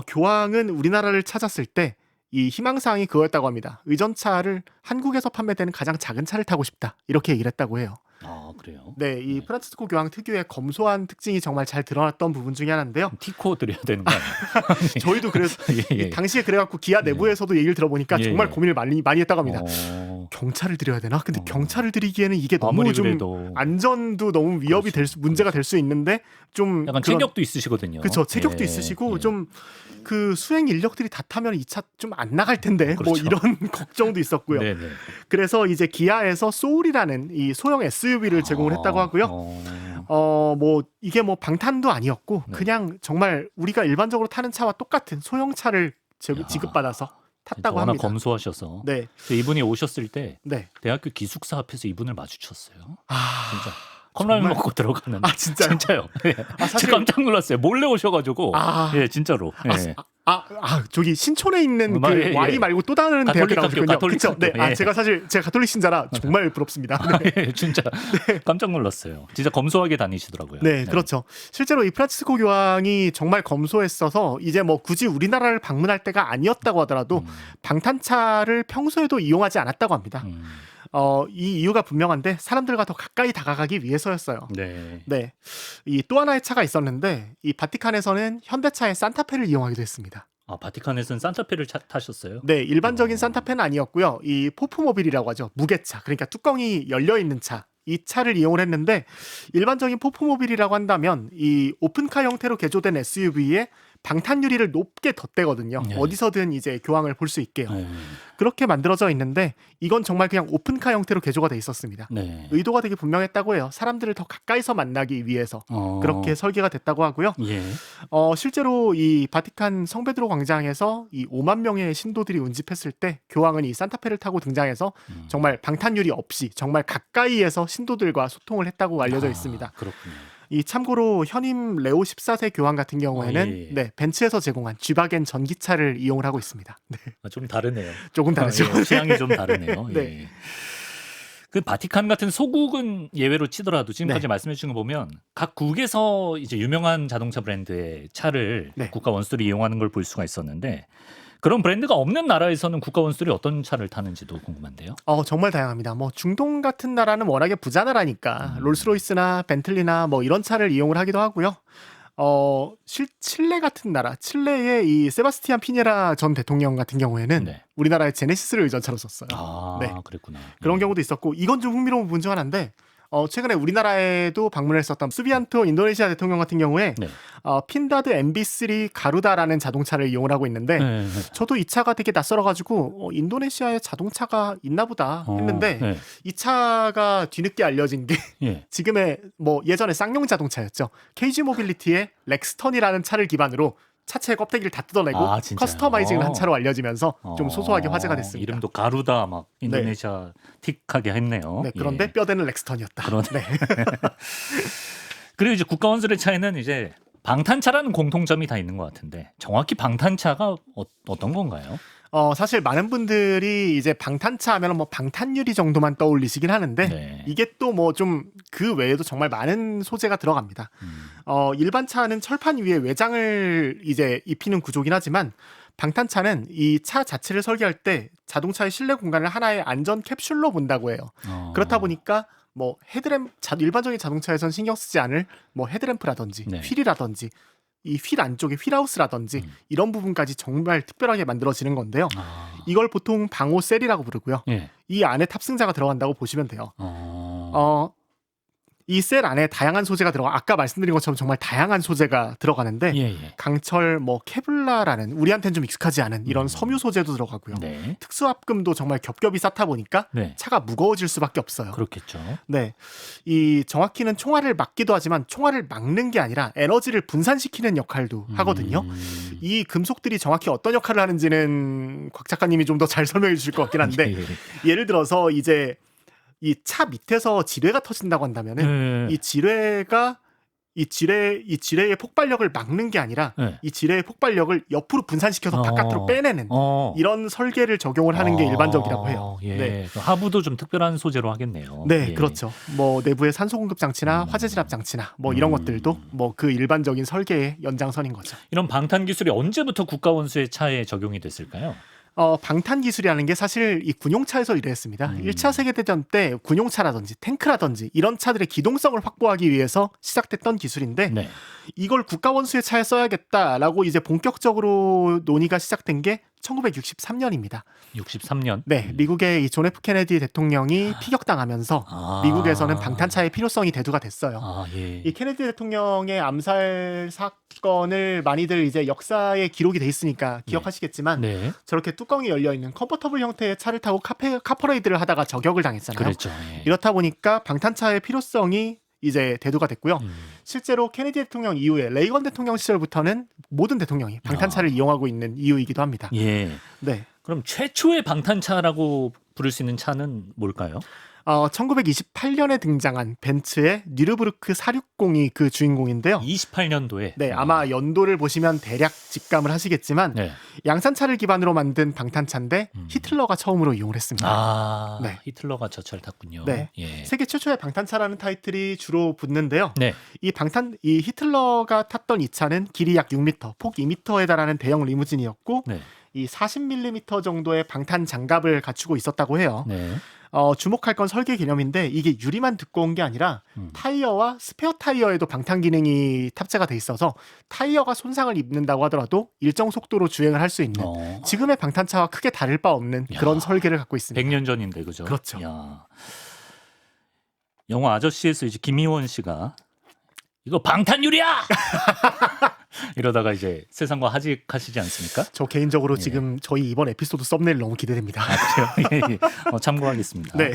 교황은 우리나라를 찾았을 때 이 희망사항이 그거였다고 합니다. 의전차를 한국에서 판매되는 가장 작은 차를 타고 싶다. 이렇게 얘기를 했다고 해요. 아, 그래요? 네, 이 프란치스코 교황 특유의 검소한 특징이 정말 잘 드러났던 부분 중에 하나인데요. 티코 드려야 되는 거 아니에요? 저희도 그래서 예. 당시에 그래갖고 기아 내부에서도 얘기를 들어보니까 예, 정말 예. 고민을 많이 했다고 합니다. 어, 경찰을 드려야 되나? 근데 경찰을 드리기에는 이게 너무 아무리 좀 그래도 안전도 너무 위협이 문제가 될 수 있는데 좀 약간 체격도 있으시거든요. 그렇죠. 체격도 예, 있으시고 예. 좀 그 수행 인력들이 다 타면 이 차 좀 안 나갈 텐데 뭐 그렇죠. 이런 걱정도 있었고요. 네네. 그래서 이제 기아에서 소울이라는 이 소형 SUV를 제공을 했다고 하고요. 뭐 이게 뭐 방탄도 아니었고 네. 그냥 정말 우리가 일반적으로 타는 차와 똑같은 소형 차를 지급받아서 탔다고 워낙 합니다. 검소하셔서. 네, 이분이 오셨을 때 네. 대학교 기숙사 앞에서 이분을 마주쳤어요. 아, 진짜. 컵라면 정말? 먹고 들어가는. 아 진짜요? 진짜요. 예. 사실- 제가 깜짝 놀랐어요. 몰래 오셔가지고. 아. 예, 진짜로. 예. 저기 신촌에 있는 그 예, 예. Y 말고 또 다른 가톨릭 대학이 나오셨군요. 학교, 가톨릭 그쵸? 네, 학교. 예. 제가 가톨릭 신자라 정말 부럽습니다. 예, 진짜 깜짝 놀랐어요. 진짜 검소하게 다니시더라고요. 네, 그렇죠. 실제로 이 프란치스코 교황이 정말 검소했어서 이제 뭐 굳이 우리나라를 방문할 때가 아니었다고 하더라도 방탄차를 평소에도 이용하지 않았다고 합니다. 이 이유가 분명한데 사람들과 더 가까이 다가가기 위해서였어요. 네. 네, 이 또 하나의 차가 있었는데 이 바티칸에서는 현대차의 산타페를 이용하기도 했습니다. 아, 바티칸에서는 산타페를 타셨어요? 네, 일반적인 산타페는 아니었고요. 이 포프모빌이라고 하죠. 무게차. 그러니까 뚜껑이 열려 있는 차. 이 차를 이용을 했는데 일반적인 포프모빌이라고 한다면 이 오픈카 형태로 개조된 SUV에 방탄 유리를 높게 덧대거든요. 네. 어디서든 이제 교황을 볼 수 있게요. 네. 그렇게 만들어져 있는데 이건 정말 그냥 오픈카 형태로 개조가 돼 있었습니다. 네. 의도가 되게 분명했다고 해요. 사람들을 더 가까이서 만나기 위해서 그렇게 설계가 됐다고 하고요. 예. 실제로 이 바티칸 성베드로 광장에서 이 5만 명의 신도들이 운집했을 때 교황은 이 산타페를 타고 등장해서 정말 방탄유리 없이 정말 가까이에서 신도들과 소통을 했다고 알려져 있습니다. 그렇군요. 이 참고로 현임 레오 14세 교황 같은 경우에는 예. 네, 벤츠에서 제공한 G바겐 전기차를 이용을 하고 있습니다. 네, 좀 다르네요. 조금 다르죠. 예, 취향이 좀 다르네요. 네. 예. 그 바티칸 같은 소국은 예외로 치더라도 지금까지 네. 말씀해 주신 거 보면 각 국에서 이제 유명한 자동차 브랜드의 차를 네. 국가 원수들이 이용하는 걸 볼 수가 있었는데 그런 브랜드가 없는 나라에서는 국가 원수들이 어떤 차를 타는지도 궁금한데요. 정말 다양합니다. 뭐 중동 같은 나라는 워낙에 부자 나라니까 롤스로이스나 벤틀리나 뭐 이런 차를 이용을 하기도 하고요. 칠레 같은 나라, 칠레의 이 세바스티안 피네라 전 대통령 같은 경우에는 네. 우리나라의 제네시스를 의전차로 썼어요. 아, 네. 그랬구나. 그런 경우도 있었고 이건 좀 흥미로운 부분 중 하나인데 최근에 우리나라에도 방문을 했었던 수비안토 인도네시아 대통령 같은 경우에 네. 핀다드 MB3 가루다라는 자동차를 이용을 하고 있는데 네. 저도 이 차가 되게 낯설어가지고 인도네시아에 자동차가 있나 보다 했는데 네. 이 차가 뒤늦게 알려진 게 예. 지금의 뭐 예전에 쌍용 자동차였죠. KG 모빌리티의 렉스턴이라는 차를 기반으로 차체 껍데기를 다 뜯어내고 진짜요? 커스터마이징을 한 차로 알려지면서 좀 소소하게 화제가 됐습니다. 이름도 가루다 막 인도네시아 틱하게 했네요. 네, 그런데 예. 뼈대는 렉스턴이었다. 네. 그리고 이제 국가원수의 차에는 이제 방탄차라는 공통점이 다 있는 것 같은데 정확히 방탄차가 어떤 건가요? 사실 많은 분들이 이제 방탄차 하면 뭐 방탄유리 정도만 떠올리시긴 하는데 네. 이게 또 뭐 좀 그 외에도 정말 많은 소재가 들어갑니다. 일반 차는 철판 위에 외장을 이제 입히는 구조긴 하지만 방탄차는 이 차 자체를 설계할 때 자동차의 실내 공간을 하나의 안전 캡슐로 본다고 해요. 그렇다 보니까 뭐 일반적인 자동차에선 신경 쓰지 않을 뭐 헤드램프라든지 네. 휠이라든지 이 휠 안쪽에 휠하우스라든지 이런 부분까지 정말 특별하게 만들어지는 건데요. 이걸 보통 방호셀이라고 부르고요. 예. 이 안에 탑승자가 들어간다고 보시면 돼요. 이 셀 안에 다양한 소재가 아까 말씀드린 것처럼 정말 다양한 소재가 들어가는데 예. 강철, 뭐 케블라라는 우리한테는 좀 익숙하지 않은 이런 섬유 소재도 들어가고요. 네. 특수합금도 정말 겹겹이 쌓다 보니까 네. 차가 무거워질 수밖에 없어요. 그렇겠죠. 네, 이 정확히는 총알을 막기도 하지만 총알을 막는 게 아니라 에너지를 분산시키는 역할도 하거든요. 이 금속들이 정확히 어떤 역할을 하는지는 곽 작가님이 좀 더 잘 설명해 주실 것 같긴 한데 예를 들어서 이제 이 차 밑에서 지뢰가 터진다고 한다면은 이 지뢰의 폭발력을 막는 게 아니라 이 지뢰의 폭발력을 옆으로 분산시켜서 바깥으로 빼내는 이런 설계를 적용을 하는 게 일반적이라고 해요. 예. 네. 하부도 좀 특별한 소재로 하겠네요. 네, 예. 그렇죠. 뭐 내부의 산소 공급 장치나 화재 진압 장치나 뭐 이런 것들도 뭐 그 일반적인 설계의 연장선인 거죠. 이런 방탄 기술이 언제부터 국가원수의 차에 적용이 됐을까요? 방탄 기술이라는 게 사실 이 군용차에서 유래했습니다. 1차 세계대전 때 군용차라든지 탱크라든지 이런 차들의 기동성을 확보하기 위해서 시작됐던 기술인데 네. 이걸 국가원수의 차에 써야겠다라고 이제 본격적으로 논의가 시작된 게 1963년입니다. 63년. 네, 미국의 이 존 F 케네디 대통령이 피격당하면서 미국에서는 방탄차의 필요성이 대두가 됐어요. 예. 이 케네디 대통령의 암살 사건을 많이들 이제 역사에 기록이 돼 있으니까 기억하시겠지만 네. 저렇게 뚜껑이 열려 있는 컨버터블 형태의 차를 타고 카퍼레이드를 하다가 저격을 당했잖아요. 그렇죠. 예. 이렇다 보니까 방탄차의 필요성이 이제 대두가 됐고요. 실제로 케네디 대통령 이후에 레이건 대통령 시절부터는 모든 대통령이 방탄차를 이용하고 있는 이유이기도 합니다. 예. 네. 그럼 최초의 방탄차라고 부를 수 있는 차는 뭘까요? 1928년에 등장한 벤츠의 뉴르부르크 460이 그 주인공인데요. 28년도에. 네, 아마 연도를 보시면 대략 직감을 하시겠지만 네. 양산차를 기반으로 만든 방탄차인데 히틀러가 처음으로 이용을 했습니다. 네. 히틀러가 저 차를 탔군요. 네. 예. 세계 최초의 방탄차라는 타이틀이 주로 붙는데요. 네. 이 히틀러가 탔던 이 차는 길이 약 6m, 폭 2m에 달하는 대형 리무진이었고 네. 이 40mm 정도의 방탄 장갑을 갖추고 있었다고 해요. 네. 주목할 건 설계 개념인데 이게 유리만 두꺼운 게 아니라 타이어와 스페어 타이어에도 방탄 기능이 탑재가 돼 있어서 타이어가 손상을 입는다고 하더라도 일정 속도로 주행을 할 수 있는 지금의 방탄차와 크게 다를 바 없는 그런 설계를 갖고 있습니다. 100년 전인데 그죠? 그렇죠. 영화 아저씨에서 이제 김희원 씨가 이거 방탄유리야! 이러다가 이제 세상과 하직하시지 않습니까? 저 개인적으로 지금 저희 이번 에피소드 썸네일 너무 기대됩니다. 그래요? 예. 참고하겠습니다. 네.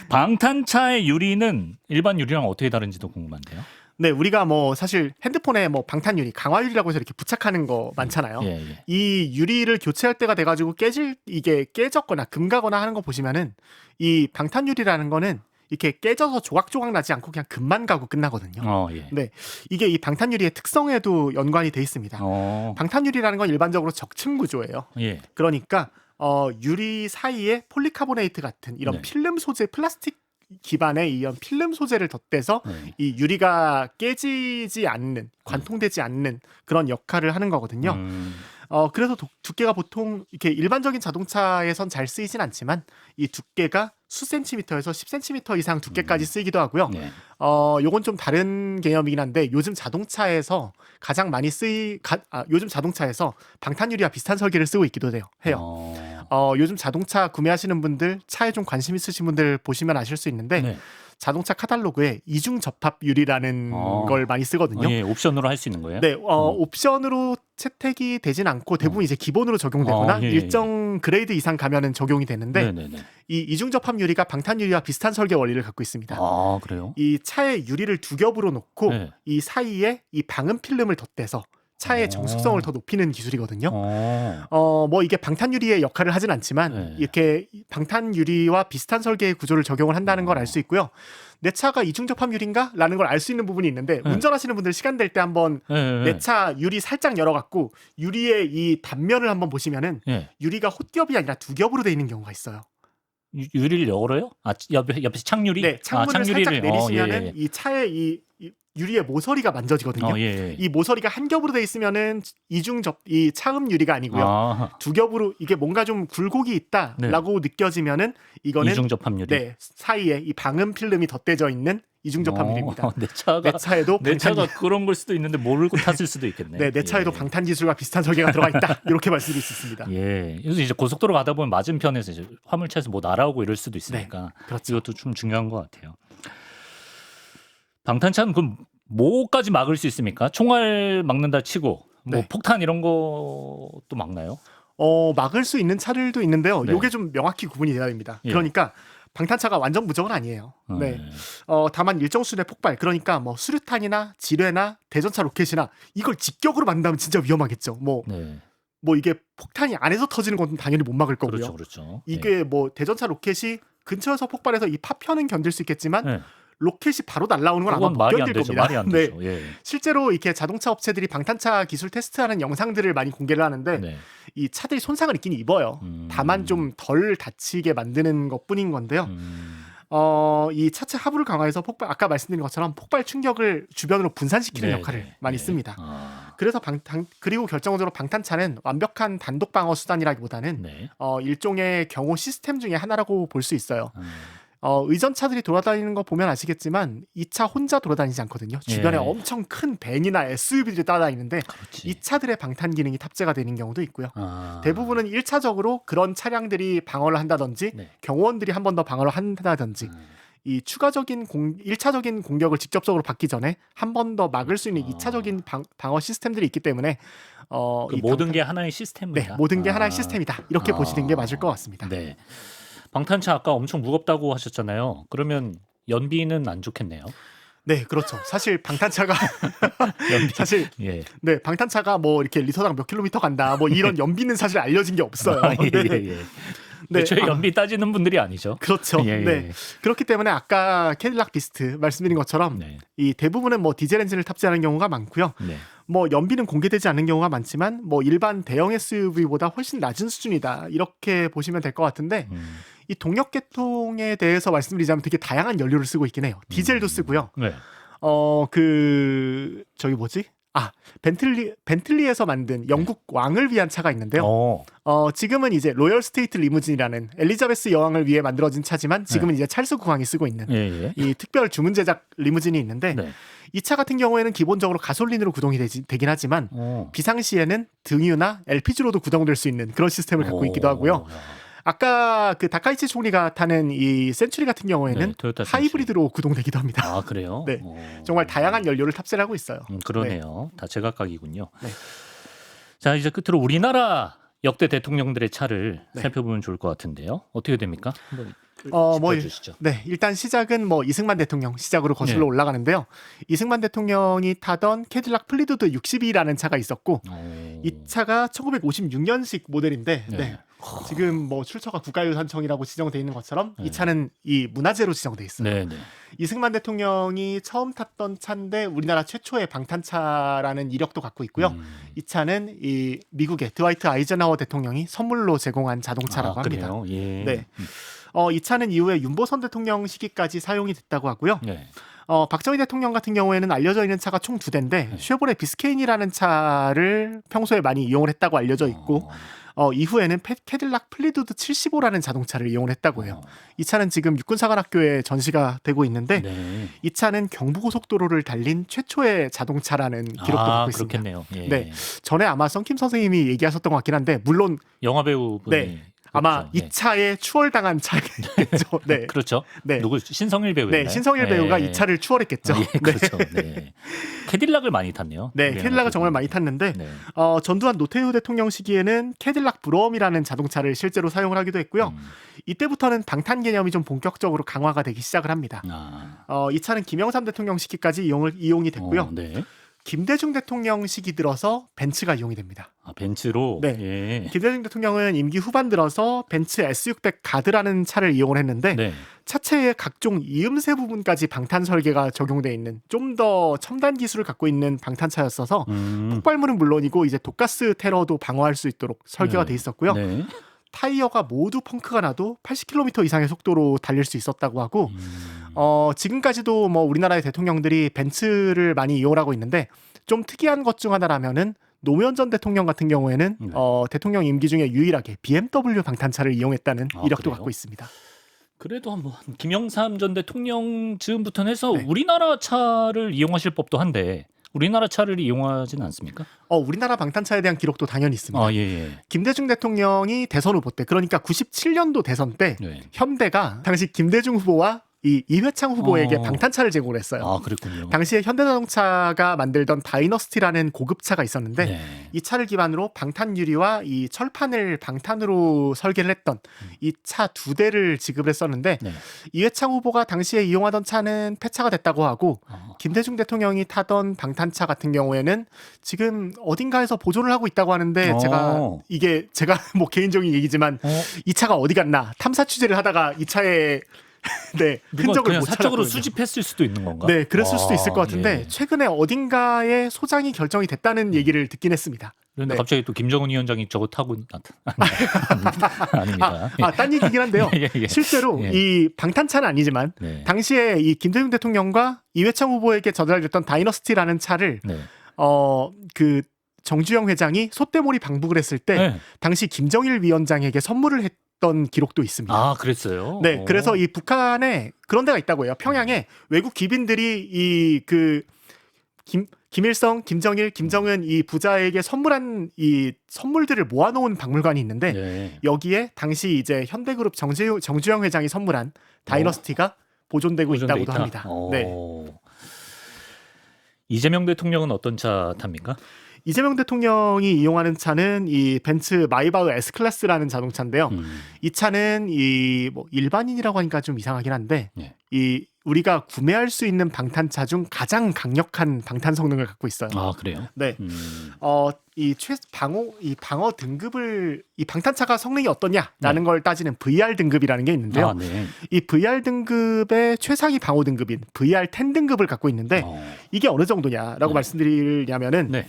방탄차의 유리는 일반 유리랑 어떻게 다른지도 궁금한데요. 네, 우리가 뭐 사실 핸드폰에 뭐 방탄유리, 강화유리라고 해서 이렇게 부착하는 거 많잖아요. 예. 이 유리를 교체할 때가 돼가지고 이게 깨졌거나 금가거나 하는 거 보시면은 이 방탄유리라는 거는 이렇게 깨져서 조각조각 나지 않고 그냥 금만 가고 끝나거든요. 예. 네, 이게 이 방탄유리의 특성에도 연관이 돼 있습니다. 방탄유리라는 건 일반적으로 적층 구조예요. 예. 그러니까 유리 사이에 폴리카보네이트 같은 이런 필름 소재, 플라스틱 기반의 이런 필름 소재를 덧대서 이 유리가 깨지지 않는, 관통되지 않는 그런 역할을 하는 거거든요. 그래서 두께가 보통 이렇게 일반적인 자동차에선 잘 쓰이진 않지만 이 두께가 수센티미터에서 10cm 이상 두께까지 쓰이기도 하고요. 네. 요건 좀 다른 개념이긴 한데 요즘 자동차에서 가장 많이 요즘 자동차에서 방탄유리와 비슷한 설계를 쓰고 있기도 해요. 요즘 자동차 구매하시는 분들, 차에 좀 관심 있으신 분들 보시면 아실 수 있는데 네. 자동차 카탈로그에 이중 접합 유리라는 걸 많이 쓰거든요. 예, 옵션으로 할 수 있는 거예요? 네, 옵션으로 채택이 되진 않고 대부분 이제 기본으로 적용되거나 예, 예. 일정 그레이드 이상 가면은 적용이 되는데 네네네. 이 이중 접합 유리가 방탄 유리와 비슷한 설계 원리를 갖고 있습니다. 아, 그래요? 이 차에 유리를 두 겹으로 놓고 네. 이 사이에 이 방음 필름을 덧대서 차의 정숙성을 더 높이는 기술이거든요. 뭐 이게 방탄 유리의 역할을 하진 않지만 네. 이렇게 방탄 유리와 비슷한 설계의 구조를 적용을 한다는 걸 알 수 있고요. 내 차가 이중 접합 유리인가? 라는 걸 알 수 있는 부분이 있는데 운전하시는 분들 시간 될 때 한번 내 차 유리 살짝 열어갖고 유리의 이 단면을 한번 보시면은 유리가 홑겹이 아니라 두 겹으로 돼 있는 경우가 있어요. 유리를 열어요? 아, 옆에 창유리? 네, 창문을 살짝 내리시면은 예. 이 차의 이 유리의 모서리가 만져지거든요. 예. 이 모서리가 한 겹으로 돼 있으면은 이 차음 유리가 아니고요. 두 겹으로 이게 뭔가 좀 굴곡이 있다라고 느껴지면은 이거는 이중 접합 유리. 네, 사이에 이 방음 필름이 덧대져 있는 이중 접합 유리입니다. 내 차가 그런 걸 수도 있는데 모르고 탔을 수도 있겠네. 네, 내 차에도 방탄 기술과 비슷한 설계가 들어가 있다. 이렇게 말씀드릴 수 있습니다. 예. 그래서 이제 고속도로 가다 보면 맞은편에서 이제 화물차에서 뭐 날아오고 이럴 수도 있으니까 네, 그렇죠. 이것도 좀 중요한 것 같아요. 방탄차는 그럼 뭐까지 막을 수 있습니까? 총알 막는다 치고 뭐 네. 폭탄 이런 것도 막나요? 막을 수 있는 차들도 있는데요. 네. 요게 좀 명확히 구분이 돼야 됩니다. 예. 그러니까 방탄차가 완전 무적은 아니에요. 네. 다만 일정 수준의 폭발, 그러니까 뭐 수류탄이나 지뢰나 대전차 로켓이나 이걸 직격으로 만든다면 진짜 위험하겠죠. 뭐 이게 폭탄이 안에서 터지는 건 당연히 못 막을 거고요. 그렇죠. 이게 뭐 대전차 로켓이 근처에서 폭발해서 이 파편은 견딜 수 있겠지만 로켓이 바로 날아오는 건 아마 못 견딜 겁니다. 말이 안 되죠. 예. 실제로 이렇게 자동차 업체들이 방탄차 기술 테스트하는 영상들을 많이 공개를 하는데 이 차들이 손상을 입긴 입어요. 다만 좀 덜 다치게 만드는 것뿐인 건데요. 이 차체 하부를 강화해서 아까 말씀드린 것처럼 폭발 충격을 주변으로 분산시키는 역할을 많이 씁니다. 그래서 그리고 결정적으로 방탄차는 완벽한 단독 방어 수단이라기보다는 일종의 경호 시스템 중에 하나라고 볼 수 있어요. 의전차들이 돌아다니는 거 보면 아시겠지만 이 차 혼자 돌아다니지 않거든요. 주변에 엄청 큰 밴이나 SUV들이 따라다니는데 이 차들의 방탄 기능이 탑재가 되는 경우도 있고요. 대부분은 1차적으로 그런 차량들이 방어를 한다든지 경호원들이 한 번 더 방어를 한다든지 이 추가적인 1차적인 공격을 직접적으로 받기 전에 한 번 더 막을 수 있는 2차적인 방어 시스템들이 있기 때문에 그 모든 게 하나의 시스템이다. 네, 모든 게 하나의 시스템이다. 이렇게 보시는 게 맞을 것 같습니다. 네. 방탄차 아까 엄청 무겁다고 하셨잖아요. 그러면 연비는 안 좋겠네요. 네, 그렇죠. 사실 방탄차가 사실 예. 네, 방탄차가 뭐 이렇게 리터당 몇 킬로미터 간다 뭐 이런 연비는 사실 알려진 게 없어요. 네. 애초에 연비 따지는 분들이 아니죠. 그렇죠. 네. 그렇기 때문에 아까 캐딜락 비스트 말씀드린 것처럼 이 대부분은 뭐 디젤 엔진을 탑재하는 경우가 많고요. 뭐 연비는 공개되지 않는 경우가 많지만 뭐 일반 대형 SUV보다 훨씬 낮은 수준이다. 이렇게 보시면 될 것 같은데 이 동력 계통에 대해서 말씀드리자면 되게 다양한 연료를 쓰고 있긴 해요. 디젤도 쓰고요. 저기 뭐지? 벤틀리에서 만든 영국 왕을 위한 차가 있는데요. 지금은 이제 로열 스테이트 리무진이라는 엘리자베스 여왕을 위해 만들어진 차지만 지금은 이제 찰스 국왕이 쓰고 있는 이 특별 주문 제작 리무진이 있는데 이 차 같은 경우에는 기본적으로 가솔린으로 구동이 되긴 하지만 비상시에는 등유나 LPG로도 구동될 수 있는 그런 시스템을 갖고 있기도 하고요. 아까 그 다카이치 총리가 타는 이 센츄리 같은 경우에는 하이브리드로 구동되기도 합니다. 아, 그래요? 네, 정말 다양한 연료를 탑재를 하고 있어요. 그러네요. 다 제각각이군요. 자, 이제 끝으로 우리나라 역대 대통령들의 차를 살펴보면 좋을 것 같은데요. 어떻게 됩니까? 한번 짚어주시죠. 네, 일단 시작은 뭐 이승만 대통령 시작으로 거슬러 올라가는데요. 이승만 대통령이 타던 캐딜락 플리두드 62라는 차가 있었고 이 차가 1956년식 모델인데 지금 뭐 출처가 국가유산청이라고 지정돼 있는 것처럼 이 차는 이 문화재로 지정돼 있어요. 이승만 대통령이 처음 탔던 차인데 우리나라 최초의 방탄차라는 이력도 갖고 있고요. 이 차는 이 미국의 드와이트 아이젠하워 대통령이 선물로 제공한 자동차라고 합니다. 네. 이 차는 이후에 윤보선 대통령 시기까지 사용이 됐다고 하고요. 박정희 대통령 같은 경우에는 알려져 있는 차가 총 2대인데 네. 쉐보레 비스케인이라는 차를 평소에 많이 이용을 했다고 알려져 있고 이후에는 캐딜락 플리두드 75라는 자동차를 이용을 했다고 해요. 이 차는 지금 육군사관학교에 전시가 되고 있는데 네. 이 차는 경부고속도로를 달린 최초의 자동차라는 기록도 갖고 있습니다. 그렇겠네요. 예. 네. 전에 아마 썬킴 선생님이 얘기하셨던 것 같긴 한데 물론 영화배우 분이 네. 아마 이 차에 추월당한 차겠죠. 네. 그렇죠. 네. 누구 신성일 배우인가요? 네, 신성일 배우가 이 차를 추월했겠죠. 예, 그렇죠. 네. 캐딜락을 많이 탔네요. 네, 캐딜락을 정말 많이 탔는데 네. 전두환 노태우 대통령 시기에는 캐딜락 브롬이라는 자동차를 실제로 사용을 하기도 했고요. 이때부터는 방탄 개념이 좀 본격적으로 강화가 되기 시작을 합니다. 이 차는 김영삼 대통령 시기까지 이용이 됐고요. 네. 김대중 대통령 시기 들어서 벤츠가 이용이 됩니다. 벤츠로? 네. 예. 김대중 대통령은 임기 후반 들어서 벤츠 S600 가드라는 차를 이용을 했는데 네. 차체의 각종 이음새 부분까지 방탄 설계가 적용돼 있는 좀 더 첨단 기술을 갖고 있는 방탄차였어서 폭발물은 물론이고 이제 독가스 테러도 방어할 수 있도록 설계가 네. 돼 있었고요. 네. 타이어가 모두 펑크가 나도 80km 이상의 속도로 달릴 수 있었다고 하고 지금까지도 뭐 우리나라의 대통령들이 벤츠를 많이 이용을 하고 있는데 좀 특이한 것 중 하나라면은 노무현 전 대통령 같은 경우에는 네. 대통령 임기 중에 유일하게 BMW 방탄차를 이용했다는 이력도 그래요? 갖고 있습니다. 그래도 한번 김영삼 전 대통령 즈음부터는 해서 네. 우리나라 차를 이용하실 법도 한데 우리나라 차를 이용하진 않습니까? 우리나라 방탄차에 대한 기록도 당연히 있습니다. 예. 김대중 대통령이 대선 후보 때 그러니까 97년도 대선 때 네. 현대가 당시 김대중 후보와 이 이회창 후보에게 방탄차를 제공을 했어요. 그랬군요. 당시에 현대자동차가 만들던 다이너스티라는 고급차가 있었는데 네. 이 차를 기반으로 방탄 유리와 이 철판을 방탄으로 설계를 했던 이 차 2대를 지급을 했었는데 네. 이회창 후보가 당시에 이용하던 차는 폐차가 됐다고 하고 김대중 대통령이 타던 방탄차 같은 경우에는 지금 어딘가에서 보존을 하고 있다고 하는데 제가 뭐 개인적인 얘기지만 이 차가 어디 갔나 탐사 취재를 하다가 이 차에 네, 흔적을 그냥 못 사적으로 찾았거든요. 수집했을 수도 있는 건가? 네, 그랬을 수도 있을 것 같은데 예. 최근에 어딘가에 소장이 결정이 됐다는 얘기를 듣긴 했습니다. 그런데 네. 갑자기 또 김정은 위원장이 저거 타고 아닙니다. 딴 얘기긴 한데요. 예. 실제로 예. 이 방탄차는 아니지만 네. 당시에 이 김대중 대통령과 이회창 후보에게 전달됐던 다이너스티라는 차를 네. 그 정주영 회장이 소떼몰이 방북을 했을 때 네. 당시 김정일 위원장에게 선물을 했던 기록도 있습니다. 그랬어요? 네, 그래서 이 북한에 그런 데가 있다고 해요. 평양에 외국 기빈들이 김일성, 김정일, 김정은 이 부자에게 선물한 이 선물들을 모아놓은 박물관이 있는데 네. 여기에 당시 이제 현대그룹 정주영 회장이 선물한 다이너스티가 보존되고 있다고도 합니다. 네. 이재명 대통령은 어떤 차 탑니까? 이재명 대통령이 이용하는 차는 이 벤츠 마이바흐 S클래스라는 자동차인데요. 이 차는 이 뭐 일반인이라고 하니까 좀 이상하긴 한데 네. 이 우리가 구매할 수 있는 방탄차 중 가장 강력한 방탄 성능을 갖고 있어요. 그래요? 네. 이 방어 등급을 이 방탄차가 성능이 어떠냐라는 걸 따지는 VR 등급이라는 게 있는데요. 네. 이 VR 등급의 최상위 방어 등급인 VR10 등급을 갖고 있는데 이게 어느 정도냐라고 말씀드리려면은 네.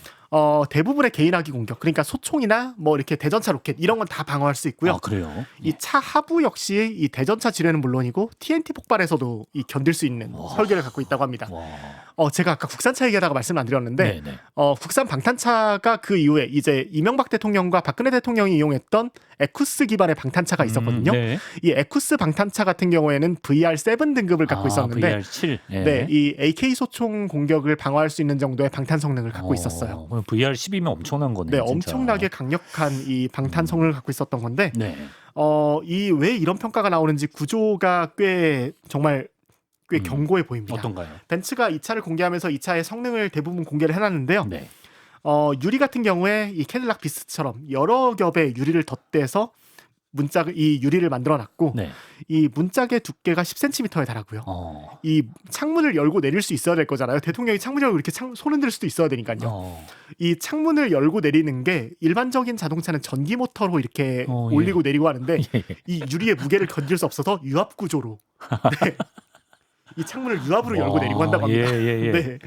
대부분의 개인화기 공격, 그러니까 소총이나 뭐 이렇게 대전차 로켓 이런 건 다 방어할 수 있고요. 그래요? 이 차 하부 역시 이 대전차 지뢰는 물론이고 TNT 폭발에서도 이 견딜 수 있는 설계를 갖고 있다고 합니다. 제가 아까 국산차 얘기하다가 말씀 안 드렸는데 네. 국산 방탄차가 그 이후에 이제 이명박 대통령과 박근혜 대통령이 이용했던 에쿠스 기반의 방탄차가 있었거든요. 네. 이 에쿠스 방탄차 같은 경우에는 VR7 등급을 갖고 있었는데 VR7. 네, 이 AK 소총 공격을 방어할 수 있는 정도의 방탄 성능을 갖고 있었어요. VR10이면 엄청난 거네요. 네, 진짜. 엄청나게 강력한 이 방탄 성능을 갖고 있었던 건데 네. 이 왜 이런 평가가 나오는지 구조가 꽤 견고해 보입니다. 어떤가요? 벤츠가 이 차를 공개하면서 이 차의 성능을 대부분 공개를 해놨는데요. 네. 유리 같은 경우에 이 캐딜락 비스트처럼 여러 겹의 유리를 덧대서 이 유리를 만들어놨고 네. 이 문짝의 두께가 10cm에 달하고요. 이 창문을 열고 내릴 수 있어야 될 거잖아요. 대통령이 창문 열고 이렇게 손 흔들 수도 있어야 되니까요. 이 창문을 열고 내리는 게 일반적인 자동차는 전기 모터로 이렇게 올리고 내리고 하는데 이 유리의 무게를 견딜 수 없어서 유압 구조로 네. 이 창문을 유압으로 열고 내리고 한다고 합니다. 네.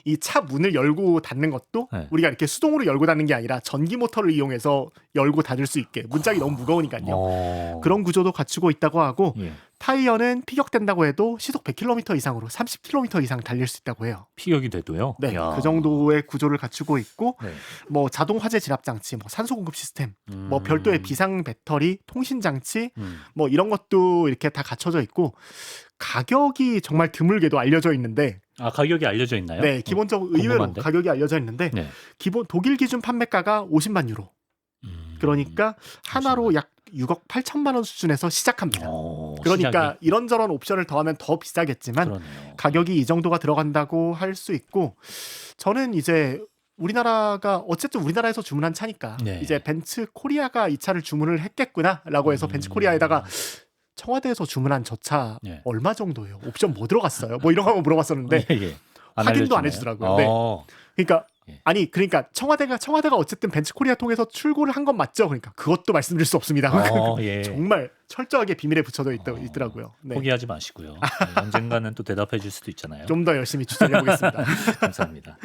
이 차 문을 열고 닫는 것도 우리가 이렇게 수동으로 열고 닫는 게 아니라 전기 모터를 이용해서 열고 닫을 수 있게 문짝이 너무 무거우니까요. 그런 구조도 갖추고 있다고 하고 스파이어는 피격된다고 해도 시속 100km 이상으로 30km 이상 달릴 수 있다고 해요. 피격이 돼도요? 네, 야. 그 정도의 구조를 갖추고 있고 네. 뭐 자동 화재 진압 장치, 뭐 산소 공급 시스템, 뭐 별도의 비상 배터리, 통신 장치, 뭐 이런 것도 이렇게 다 갖춰져 있고 가격이 정말 드물게도 알려져 있는데 가격이 알려져 있나요? 네, 기본적으로 의외로 궁금한데? 가격이 알려져 있는데 네. 기본 독일 기준 판매가가 50만 유로. 그러니까 하나로 약 6억 8천만 원 수준에서 시작합니다. 그러니까 시작이? 이런저런 옵션을 더하면 더 비싸겠지만 그러네요. 가격이 이 정도가 들어간다고 할 수 있고 저는 이제 우리나라가 어쨌든 우리나라에서 주문한 차니까 네. 이제 벤츠 코리아가 이 차를 주문을 했겠구나라고 해서 벤츠 코리아에다가 청와대에서 주문한 저 차 네. 얼마 정도예요? 옵션 뭐 들어갔어요? 뭐 이런 거 물어봤었는데 예. 확인도 안 알려주네요. 해주더라고요. 네. 그러니까 예. 그러니까 청와대가 어쨌든 벤츠 코리아 통해서 출고를 한 건 맞죠? 그러니까 그것도 말씀드릴 수 없습니다. 예. 정말 철저하게 비밀에 붙여져 있더라고요. 네. 포기하지 마시고요. 네, 언젠가는 또 대답해 줄 수도 있잖아요. 좀 더 열심히 추천해 보겠습니다. 감사합니다.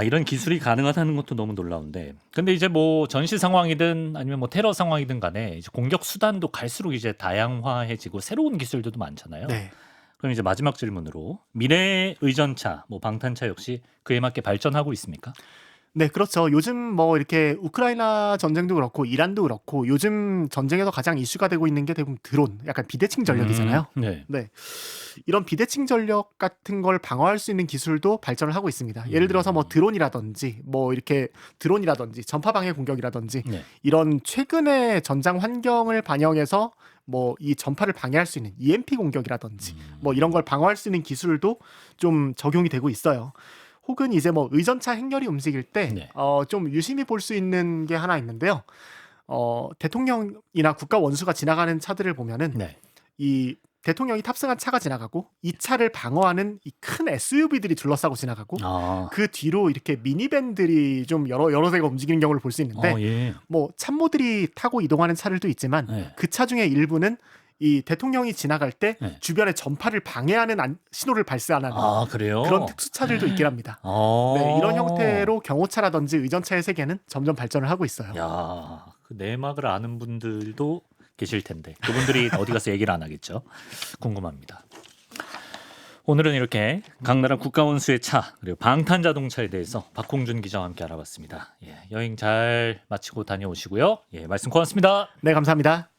이런 기술이 가능하다는 것도 너무 놀라운데, 근데 이제 뭐 전시 상황이든 아니면 뭐 테러 상황이든 간에 이제 공격 수단도 갈수록 이제 다양화해지고 새로운 기술들도 많잖아요. 네. 그럼 이제 마지막 질문으로 미래의 의전차, 뭐 방탄차 역시 그에 맞게 발전하고 있습니까? 네, 그렇죠. 요즘 뭐 이렇게 우크라이나 전쟁도 그렇고 이란도 그렇고 요즘 전쟁에서 가장 이슈가 되고 있는 게 대부분 드론, 약간 비대칭 전력이잖아요. 네. 네. 이런 비대칭 전력 같은 걸 방어할 수 있는 기술도 발전을 하고 있습니다. 예를 들어서 뭐 드론이라든지 전파 방해 공격이라든지 네. 이런 최근의 전장 환경을 반영해서 뭐 이 전파를 방해할 수 있는 EMP 공격이라든지 뭐 이런 걸 방어할 수 있는 기술도 좀 적용이 되고 있어요. 혹은 이제 뭐 의전차 행렬이 움직일 때 네. 좀 유심히 볼 수 있는 게 하나 있는데요. 대통령이나 국가 원수가 지나가는 차들을 보면은 네. 이 대통령이 탑승한 차가 지나가고 이 차를 방어하는 이 큰 SUV들이 둘러싸고 지나가고 그 뒤로 이렇게 미니밴들이 좀 여러 대가 움직이는 경우를 볼 수 있는데 예. 뭐 참모들이 타고 이동하는 차들도 있지만 네. 그 차 중에 일부는 이 대통령이 지나갈 때 네. 주변에 전파를 방해하는 신호를 발사하는 그래요? 그런 특수차들도 있긴 합니다. 네, 이런 형태로 경호차라든지 의전차의 세계는 점점 발전을 하고 있어요. 야, 그 내막을 아는 분들도 계실 텐데 그분들이 어디 가서 얘기를 안 하겠죠? 궁금합니다. 오늘은 이렇게 각나라 국가원수의 차 그리고 방탄자동차에 대해서 박홍준 기자와 함께 알아봤습니다. 여행 잘 마치고 다녀오시고요. 말씀 고맙습니다. 네, 감사합니다.